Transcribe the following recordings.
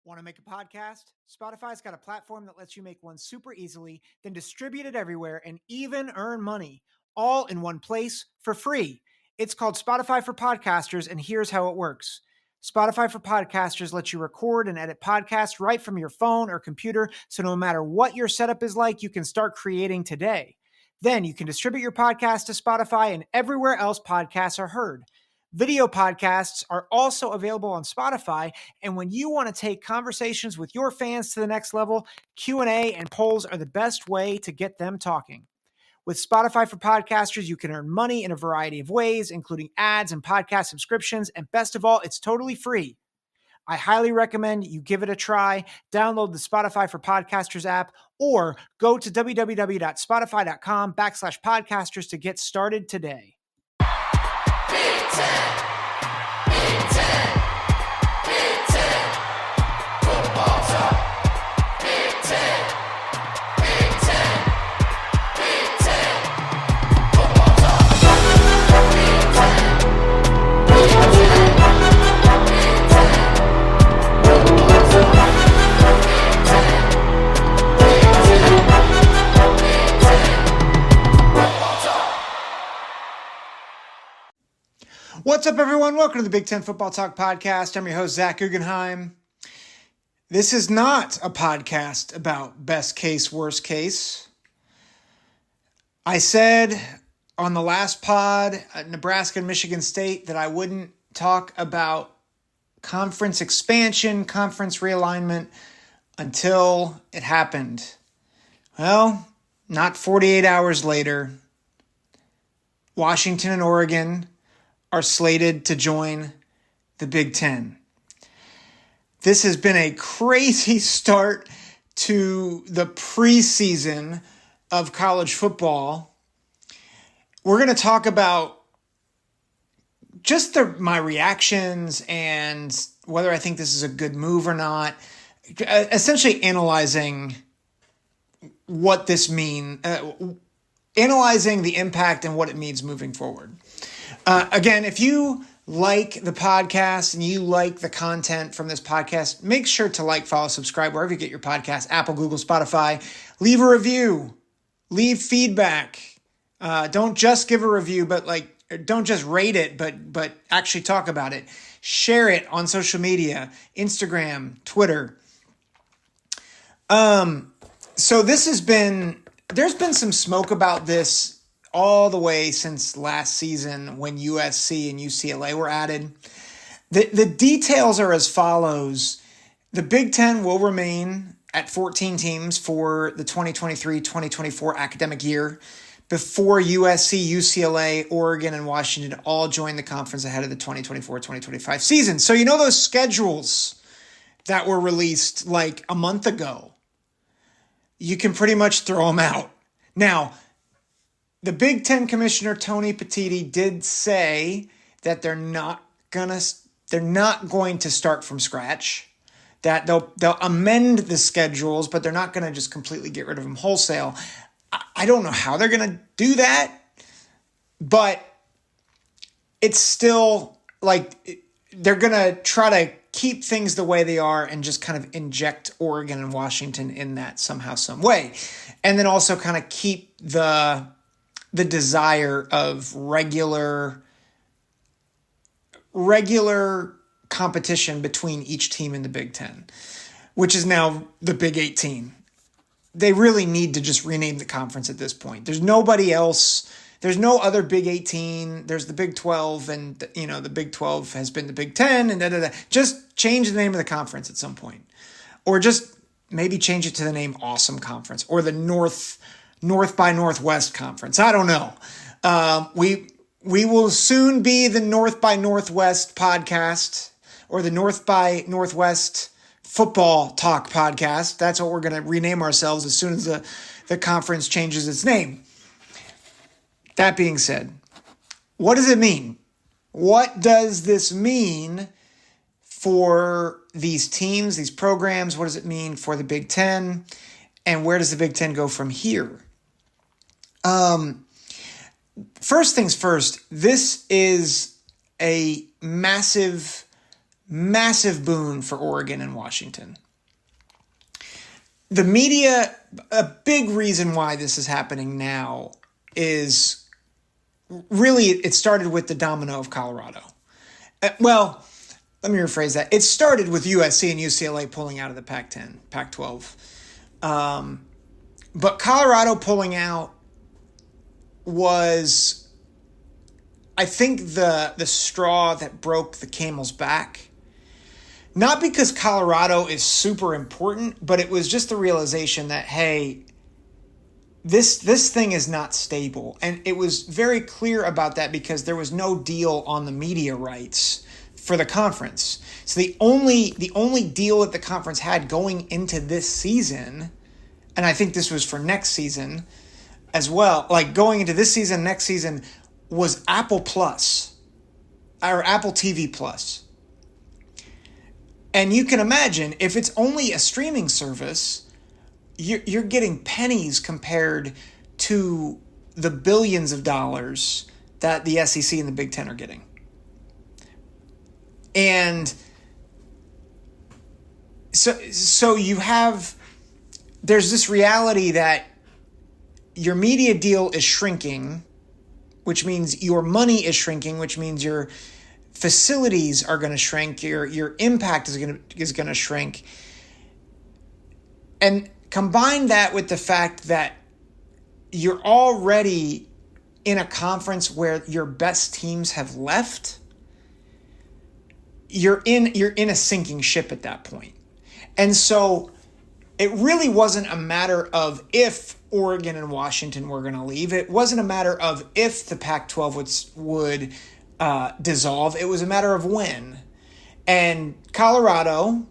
Want to make a podcast? Spotify's got a platform that lets you make one super easily, then distribute it everywhere and even earn money, all in one place for free. It's called Spotify for Podcasters, and here's how it works. Spotify for Podcasters lets you record and edit podcasts right from your phone or computer, so no matter what your setup is like, you can start creating today. Then you can distribute your podcast to Spotify and everywhere else podcasts are heard. Video podcasts are also available on Spotify, and when you want to take conversations with your fans to the next level, Q&A and polls are the best way to get them talking. With Spotify for Podcasters, you can earn money in a variety of ways, including ads and podcast subscriptions, and best of all, it's totally free. I highly recommend you give it a try. Download the Spotify for Podcasters app or go to www.spotify.com/podcasters to get started today. Big Ten, Big Ten, Big Ten, football talk. Big Ten, Big Ten, Big Ten, football talk. Big Ten, Big Ten, Big Ten, football talk. Big Ten, Big Ten, Big Ten, football talk. What's up, everyone? Welcome to the Big Ten Football Talk Podcast. I'm your host, Zach Guggenheim. This is not a podcast about best case, worst case. I said on the last pod at Nebraska and Michigan State that I wouldn't talk about conference expansion, conference realignment until it happened. Well, not 48 hours later, Washington and Oregon are slated to join the Big Ten. This has been a crazy start to the preseason of college football. We're going to talk about just my reactions and whether I think this is a good move or not. Essentially analyzing what this means, analyzing the impact and what it means moving forward. Again, if you like the podcast and you like the content from this podcast, make sure to like, follow, subscribe, wherever you get your podcast, Apple, Google, Spotify. Leave a review. Leave feedback. Don't just give a review, but don't just rate it, but actually talk about it. Share it on social media, Instagram, Twitter. So there's been some smoke about this all the way since last season when USC and UCLA were added. The details are as follows. The Big Ten will remain at 14 teams for the 2023-2024 academic year before USC, UCLA, Oregon, and Washington all join the conference ahead of the 2024-2025 season. So you know those schedules that were released like a month ago? You can pretty much throw them out. Now, the Big Ten Commissioner Tony Petitti did say that they're not going to start from scratch, that they'll amend the schedules, but they're not going to just completely get rid of them wholesale. I don't know how they're going to do that, but it's still like they're going to try to keep things the way they are and just kind of inject Oregon and Washington in that somehow, some way. And then also kind of keep the desire of regular competition between each team in the Big Ten, which is now the Big 18. They really need to just rename the conference at this point. There's nobody else. There's no other Big 18. There's the Big 12, and the Big 12 has been the Big 10, and Just change the name of the conference at some point, or just maybe change it to the name Awesome Conference or the North by Northwest Conference. I don't know. We will soon be the North by Northwest podcast or the North by Northwest Football Talk podcast. That's what we're going to rename ourselves as soon as the conference changes its name. That being said, what does it mean? What does this mean for these teams, these programs? What does it mean for the Big Ten? And where does the Big Ten go from here? First things first, this is a massive Massive boon for Oregon and Washington. The media, a big reason why this is happening now is really it started with the domino of Colorado. Well, let me rephrase that. It started with USC and UCLA pulling out of the Pac-10, Pac-12. But Colorado pulling out was, I think, the straw that broke the camel's back. Not because Colorado is super important, but it was just the realization that, hey, this thing is not stable. And it was very clear about that because there was no deal on the media rights for the conference. So the only deal that the conference had going into this season, and I think this was for next season as well, like going into this season, next season, was Apple Plus or Apple TV Plus. And you can imagine if it's only a streaming service, you're getting pennies compared to the billions of dollars that the SEC and the Big Ten are getting. And so you have, there's this reality that your media deal is shrinking, which means your money is shrinking, which means your facilities are going to shrink, your impact is going to shrink. And combine that with the fact that you're already in a conference where your best teams have left, you're in a sinking ship at that point. And so it really wasn't a matter of if Oregon and Washington were going to leave. It wasn't a matter of if the Pac-12 would dissolve. It was a matter of when. And Colorado,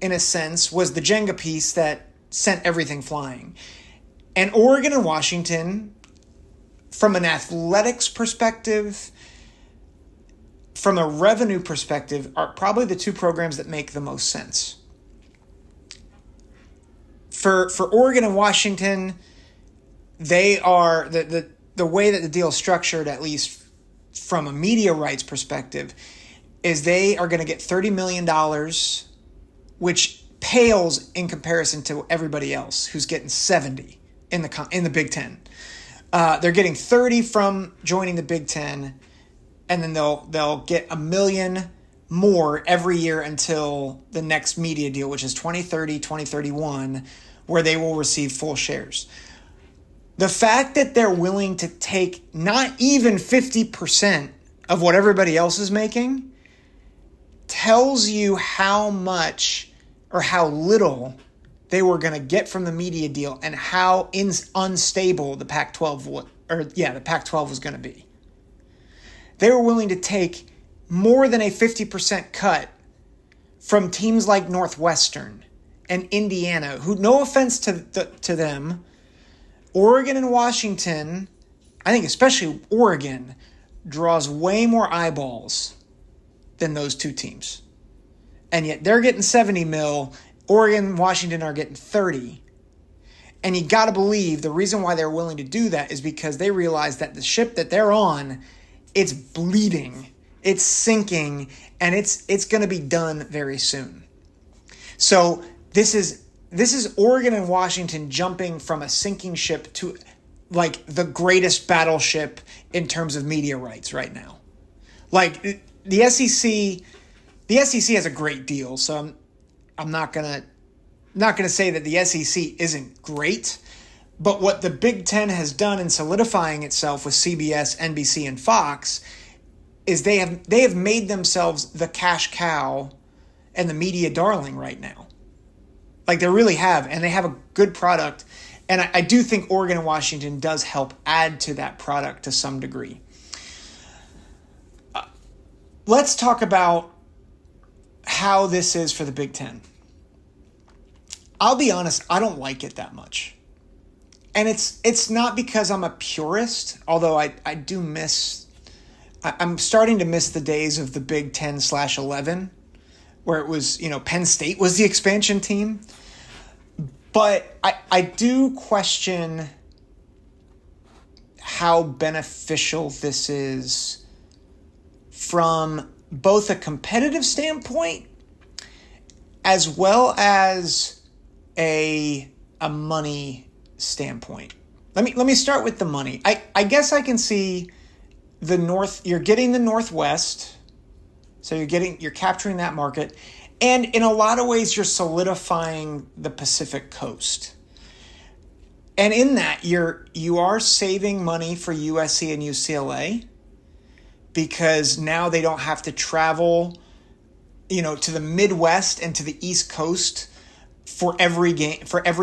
in a sense, was the Jenga piece that sent everything flying. And Oregon and Washington, from an athletics perspective, from a revenue perspective, are probably the two programs that make the most sense. For Oregon and Washington, they are the way that the deal is structured, at least from a media rights perspective, is they are going to get $30 million, which pales in comparison to everybody else who's getting 70 in the Big Ten. They're getting 30 from joining the Big Ten, and then they'll get $1 million more every year until the next media deal, which is 2030, 2031, where they will receive full shares. The fact that they're willing to take not even 50% of what everybody else is making tells you how much or how little they were going to get from the media deal and how unstable the Pac-12 was going to be. They were willing to take more than a 50% cut from teams like Northwestern and Indiana, who, no offense to them, Oregon and Washington, I think especially Oregon, draws way more eyeballs than those two teams. And yet they're getting 70 mil, Oregon and Washington are getting 30. And you got to believe the reason why they're willing to do that is because they realize that the ship that they're on, it's bleeding, it's sinking, and it's going to be done very soon. So this is Oregon and Washington jumping from a sinking ship to like the greatest battleship in terms of media rights right now. Like the SEC has a great deal, so I'm not gonna say that the SEC isn't great, but what the Big Ten has done in solidifying itself with CBS, NBC, and Fox is they have made themselves the cash cow and the media darling right now. Like they really have, and they have a good product. And I do think Oregon and Washington does help add to that product to some degree. Let's talk about how this is for the Big Ten. I'll be honest, I don't like it that much. And it's not because I'm a purist, although I'm starting to miss the days of the Big 10/11, where it was, Penn State was the expansion team. But I do question how beneficial this is from both a competitive standpoint as well as a money standpoint. Let me start with the money. I guess I can see the North. You're getting the Northwest, so you're capturing that market, and in a lot of ways you're solidifying the Pacific Coast. And in that you are saving money for USC and UCLA because now they don't have to travel, to the Midwest and to the East Coast for every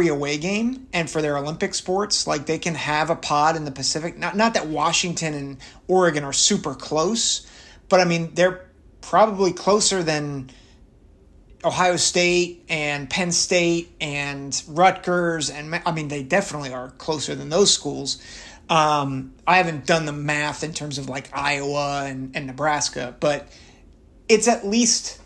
away game and for their Olympic sports. Like, they can have a pod in the Pacific. Not that Washington and Oregon are super close, but I mean, they're probably closer than Ohio State and Penn State and Rutgers. And I mean, they definitely are closer than those schools. I haven't done the math in terms of like Iowa and Nebraska, but it's at least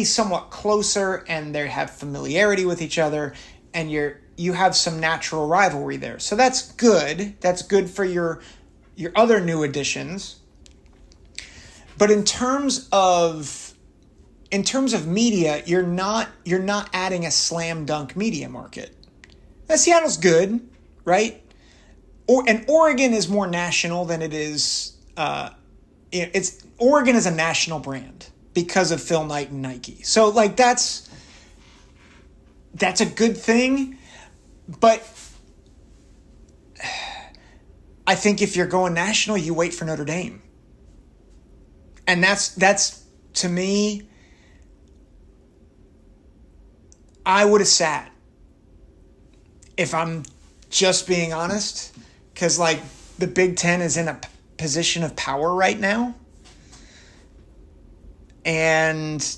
somewhat closer, and they have familiarity with each other, and you have some natural rivalry there. So that's good. That's good for your other new additions. But in terms of media, you're not adding a slam dunk media market. Now, Seattle's good, right? And Oregon is more national than it is. Oregon is a national brand because of Phil Knight and Nike. So like that's a good thing. But I think if you're going national, you wait for Notre Dame. And that's to me, I would have sat, if I'm just being honest, because like the Big Ten is in a position of power right now. And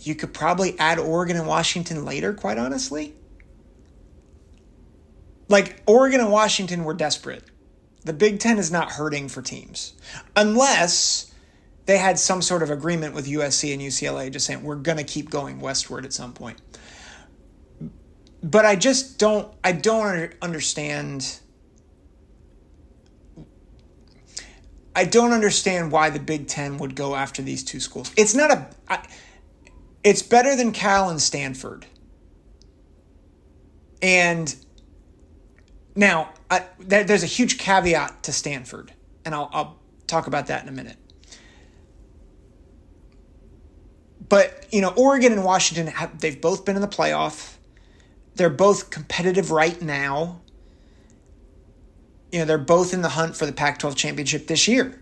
you could probably add Oregon and Washington later, quite honestly. Like, Oregon and Washington were desperate. The Big Ten is not hurting for teams. Unless they had some sort of agreement with USC and UCLA just saying, we're going to keep going westward at some point. But I don't understand. I don't understand why the Big Ten would go after these two schools. It's better than Cal and Stanford. And now there's a huge caveat to Stanford, and I'll talk about that in a minute. But, Oregon and Washington, they've both been in the playoff. They're both competitive right now. They're both in the hunt for the Pac-12 championship this year.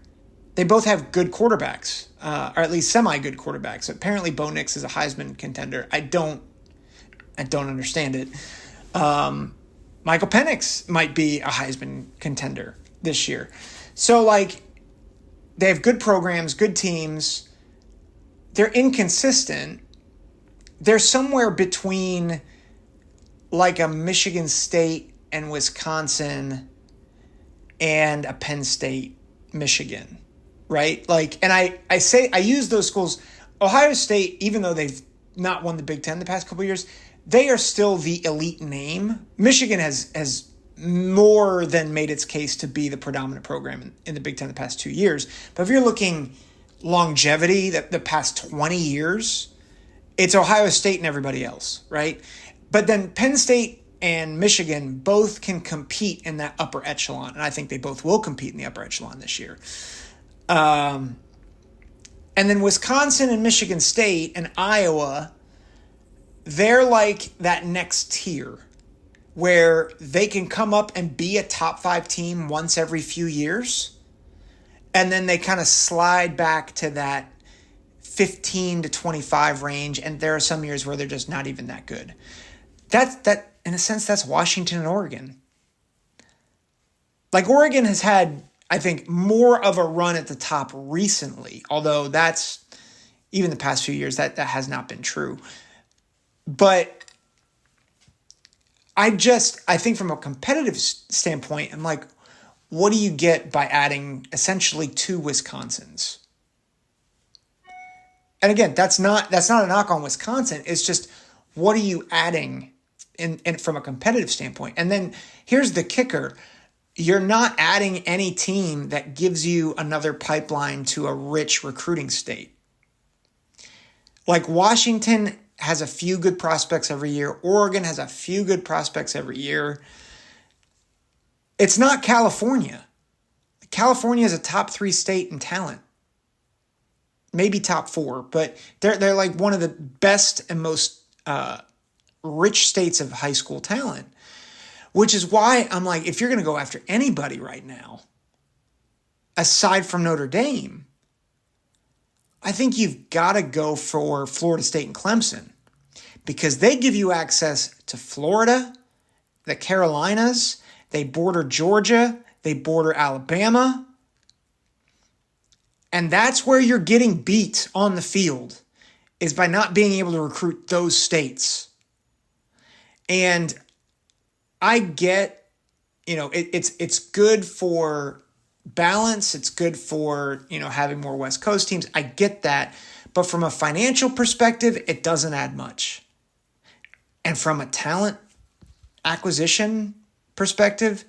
They both have good quarterbacks, or at least semi-good quarterbacks. Apparently, Bo Nix is a Heisman contender. I don't understand it. Michael Penix might be a Heisman contender this year. So, like, they have good programs, good teams. They're inconsistent. They're somewhere between, like, a Michigan State and Wisconsin and a Penn State, Michigan, right? Like, and I use those schools. Ohio State, even though they've not won the Big Ten the past couple of years, they are still the elite name. Michigan has more than made its case to be the predominant program in the Big Ten the past 2 years. But if you're looking longevity, the past 20 years, it's Ohio State and everybody else, right? But then Penn State and Michigan both can compete in that upper echelon. And I think they both will compete in the upper echelon this year. And then Wisconsin and Michigan State and Iowa, they're like that next tier where they can come up and be a top 5 team once every few years. And then they kind of slide back to that 15 to 25 range. And there are some years where they're just not even that good. That in a sense, that's Washington and Oregon. Like, Oregon has had, I think, more of a run at the top recently, although that's, even the past few years, that has not been true. But I think from a competitive standpoint, I'm like, what do you get by adding essentially 2 Wisconsins? And again, that's not a knock on Wisconsin. It's just, what are you adding in from a competitive standpoint? And then here's the kicker. you're not adding any team that gives you another pipeline to a rich recruiting state. Like Washington has a few good prospects every year. Oregon has a few good prospects every year. It's not California. California is a top 3 state in talent. Maybe top 4, but they're like one of the best and most rich states of high school talent. Which is why I'm like, if you're going to go after anybody right now, aside from Notre Dame, I think you've got to go for Florida State and Clemson because they give you access to Florida, the Carolinas, they border Georgia, they border Alabama, and that's where you're getting beat on the field is by not being able to recruit those states. And I get, it's good for balance. It's good for, having more West Coast teams. I get that. But from a financial perspective, it doesn't add much. And from a talent acquisition perspective,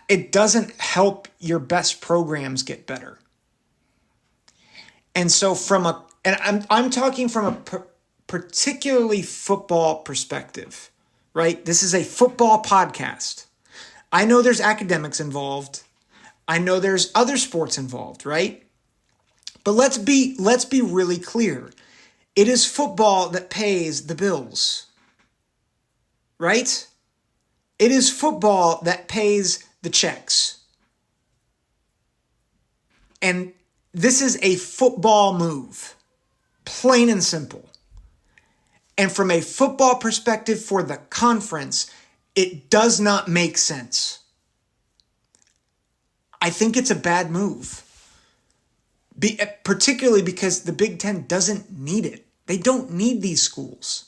it doesn't help your best programs get better. And so I'm talking from a particularly football perspective. Right? This is a football podcast. I know there's academics involved. I know there's other sports involved, right? But let's be really clear. It is football that pays the bills. Right? It is football that pays the checks. And this is a football move. Plain and simple. And from a football perspective for the conference, it does not make sense. I think it's a bad move. Particularly because the Big Ten doesn't need it. They don't need these schools.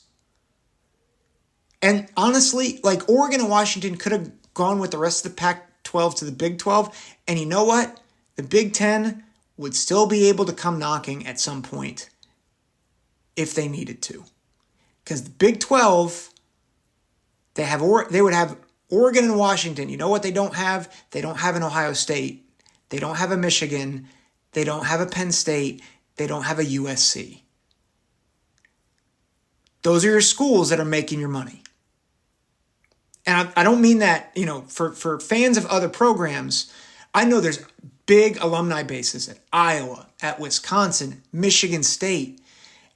And honestly, like Oregon and Washington could have gone with the rest of the Pac-12 to the Big 12. And you know what? The Big Ten would still be able to come knocking at some point if they needed to. Because the Big 12, they would have Oregon and Washington. You know what they don't have? They don't have an Ohio State. They don't have a Michigan. They don't have a Penn State. They don't have a USC. Those are your schools that are making your money. And I don't mean that, for fans of other programs, I know there's big alumni bases at Iowa, at Wisconsin, Michigan State.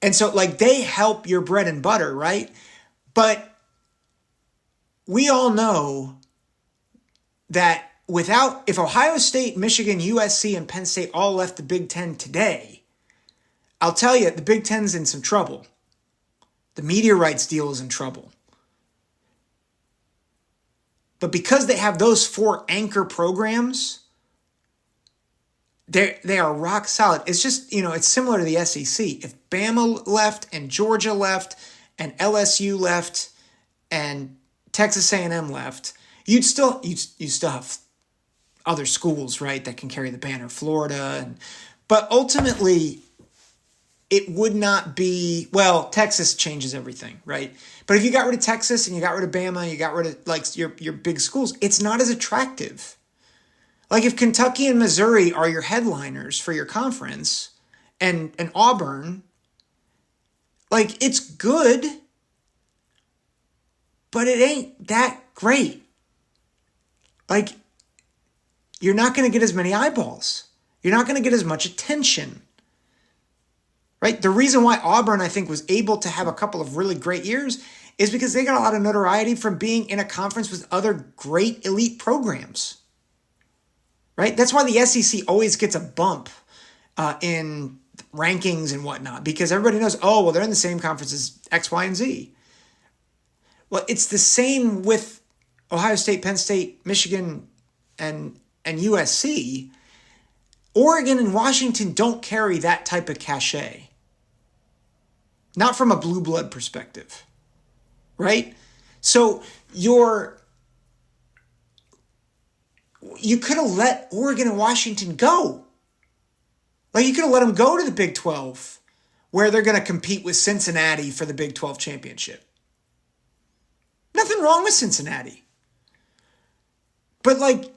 And so, they help your bread and butter, right? But we all know that if Ohio State, Michigan, USC, and Penn State all left the Big Ten today, I'll tell you, the Big Ten's in some trouble. The media rights deal is in trouble. But because they have those 4 anchor programs, they are rock solid. It's just, it's similar to the SEC. If Bama left and Georgia left and LSU left and Texas A&M left, you'd still have other schools, right, that can carry the banner, Florida. But ultimately, it would not be, Texas changes everything, right? But if you got rid of Texas and you got rid of Bama, you got rid of your big schools, it's not as attractive. Like if Kentucky and Missouri are your headliners for your conference and Auburn, it's good, but it ain't that great. You're not going to get as many eyeballs. You're not going to get as much attention. Right? The reason why Auburn, I think, was able to have a couple of really great years is because they got a lot of notoriety from being in a conference with other great elite programs. Right? That's why the SEC always gets a bump in rankings and whatnot, because everybody knows, they're in the same conference as X, Y, and Z. Well, it's the same with Ohio State, Penn State, Michigan, and USC. Oregon and Washington don't carry that type of cachet. Not from a blue blood perspective. Right? So you could have let Oregon and Washington go. You could have let them go to the Big 12, where they're going to compete with Cincinnati for the Big 12 championship. Nothing wrong with Cincinnati. But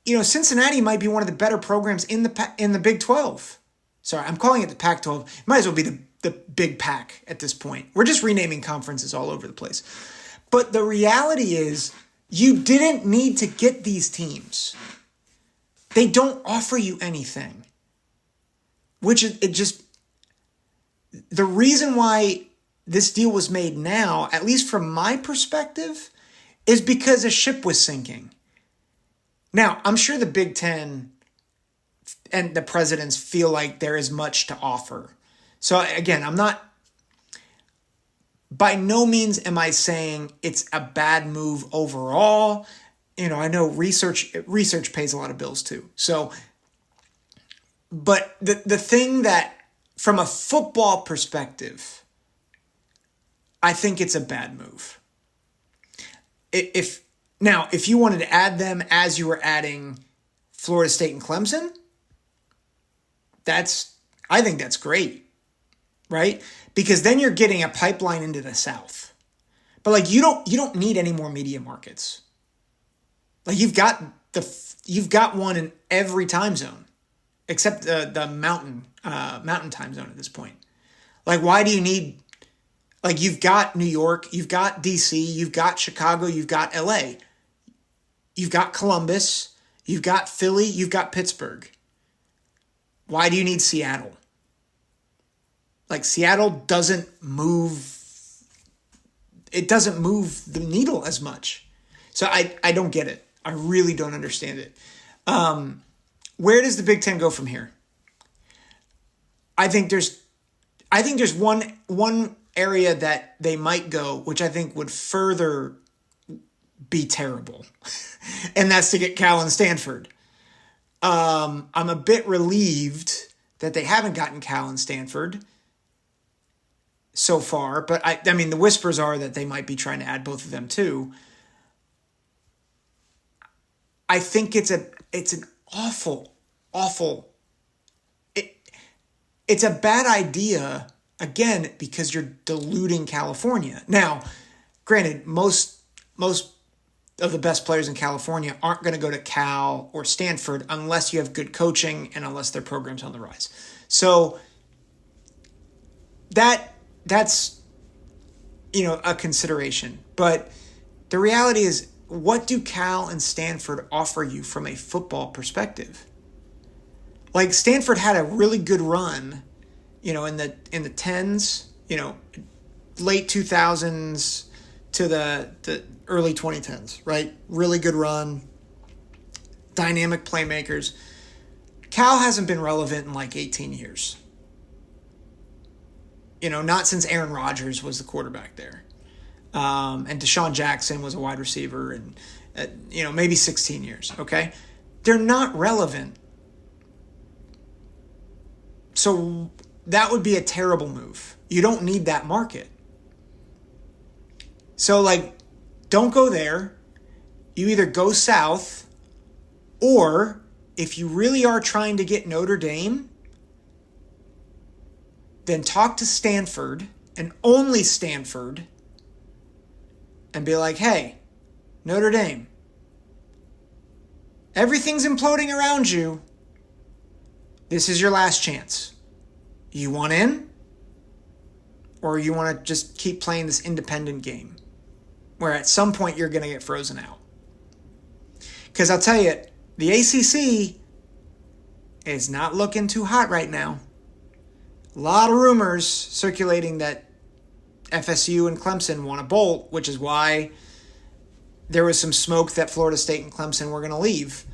Cincinnati might be one of the better programs in the Big 12. Sorry, I'm calling it the Pac-12. It might as well be the Big Pac at this point. We're just renaming conferences all over the place. But the reality is, you didn't need to get these teams. They don't offer you anything. The reason why this deal was made now, at least from my perspective, is because a ship was sinking. Now, I'm sure the Big Ten and the presidents feel like there is much to offer. So again, by no means am I saying it's a bad move overall. I know research pays a lot of bills too. So, but the thing that, from a football perspective, I think it's a bad move. If you wanted to add them as you were adding Florida State and Clemson, I think that's great, right? Because then you're getting a pipeline into the South. But you don't need any more media markets. You've got one in every time zone, except the mountain time zone at this point. Why do you need? You've got New York, you've got DC, you've got Chicago, you've got LA, you've got Columbus, you've got Philly, you've got Pittsburgh. Why do you need Seattle? Seattle doesn't move. It doesn't move the needle as much. So I don't get it. I really don't understand it. Where does the Big Ten go from here? I think there's one area that they might go, which I think would further be terrible, and that's to get Cal and Stanford. I'm a bit relieved that they haven't gotten Cal and Stanford so far, but I mean, the whispers are that they might be trying to add both of them too. I think it's an awful, it's a bad idea, again, because you're diluting California. Now, granted, most of the best players in California aren't going to go to Cal or Stanford unless you have good coaching and unless their program's on the rise. So that's a consideration. But the reality is, what do Cal and Stanford offer you from a football perspective? Stanford had a really good run, in the tens, late 2000s to the early 2010s, right? Really good run, dynamic playmakers. Cal hasn't been relevant in 18 years. Not since Aaron Rodgers was the quarterback there. And Deshaun Jackson was a wide receiver, and maybe 16 years, okay? They're not relevant. So that would be a terrible move. You don't need that market. So don't go there. You either go south, or if you really are trying to get Notre Dame, then talk to Stanford and only Stanford and be like, hey, Notre Dame, everything's imploding around you. This is your last chance. You want in? Or you want to just keep playing this independent game where at some point you're going to get frozen out? Because I'll tell you, the ACC is not looking too hot right now. A lot of rumors circulating that FSU and Clemson want to bolt, which is why there was some smoke that Florida State and Clemson were going to leave.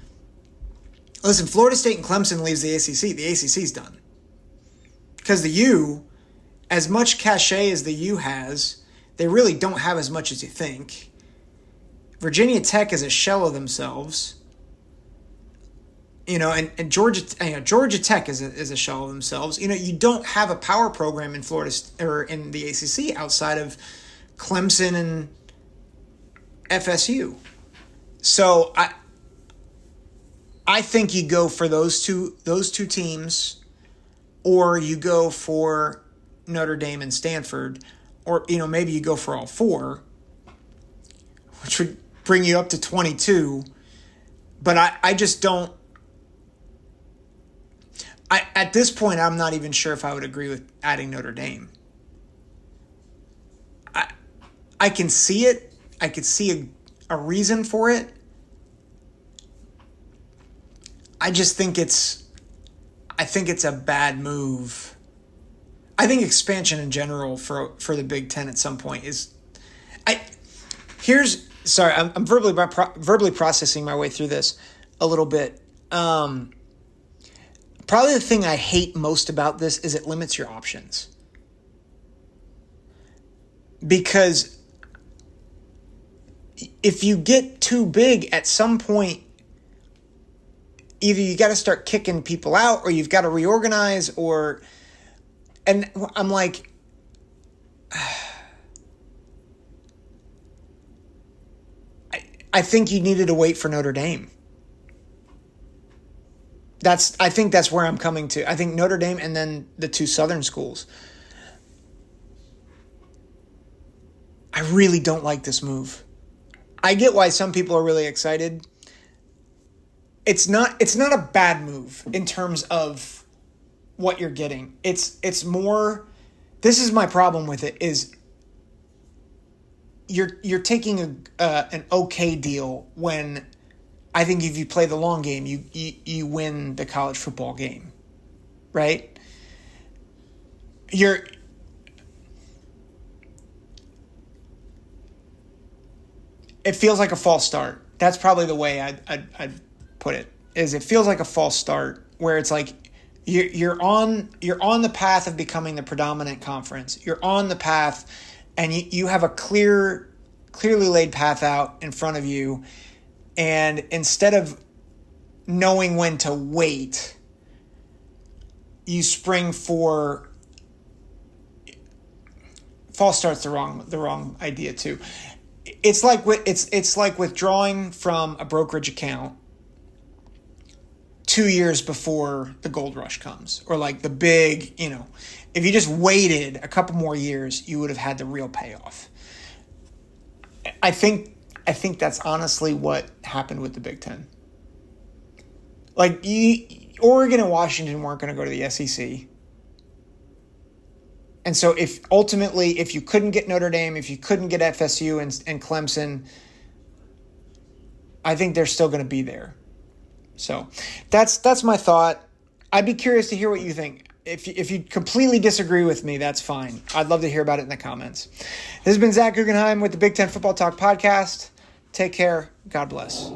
Listen, Florida State and Clemson leaves the ACC's done. Because the U, as much cachet as the U has, they really don't have as much as you think. Virginia Tech is a shell of themselves. And Georgia Tech is a shell of themselves. You don't have a power program in Florida or in the ACC outside of Clemson and FSU. So I think you go for those two teams, or you go for Notre Dame and Stanford, or maybe you go for all four, which would bring you up to 22. But I just don't. At this point, I'm not even sure if I would agree with adding Notre Dame. I can see it. I could see a reason for it. I just think it's a bad move. I think expansion in general for the Big Ten at some point is. Sorry, I'm verbally processing my way through this a little bit. Probably the thing I hate most about this is it limits your options. Because if you get too big at some point, either you got to start kicking people out or you've got to reorganize and I'm like, I think you needed to wait for Notre Dame. I think that's where I'm coming to. I think Notre Dame and then the two Southern schools. I really don't like this move. I get why some people are really excited. It's not a bad move in terms of what you're getting. It's more. This is my problem with it is you're taking an okay deal when I think if you play the long game, you win the college football game, right? It feels like a false start. That's probably the way I'd put it. Is it feels like a false start where it's like you're on the path of becoming the predominant conference. You're on the path, and you have a clearly laid path out in front of you, and instead of knowing when to wait, you spring for false start's the wrong idea too. It's like withdrawing from a brokerage account 2 years before the gold rush comes, or like the big, if you just waited a couple more years, you would have had the real payoff. I think that's honestly what happened with the Big Ten. Like Oregon and Washington weren't going to go to the SEC. And so if you couldn't get Notre Dame, if you couldn't get FSU and Clemson, I think they're still going to be there. So that's my thought. I'd be curious to hear what you think. If you completely disagree with me, that's fine. I'd love to hear about it in the comments. This has been Zach Guggenheim with the Big Ten Football Talk Podcast. Take care. God bless.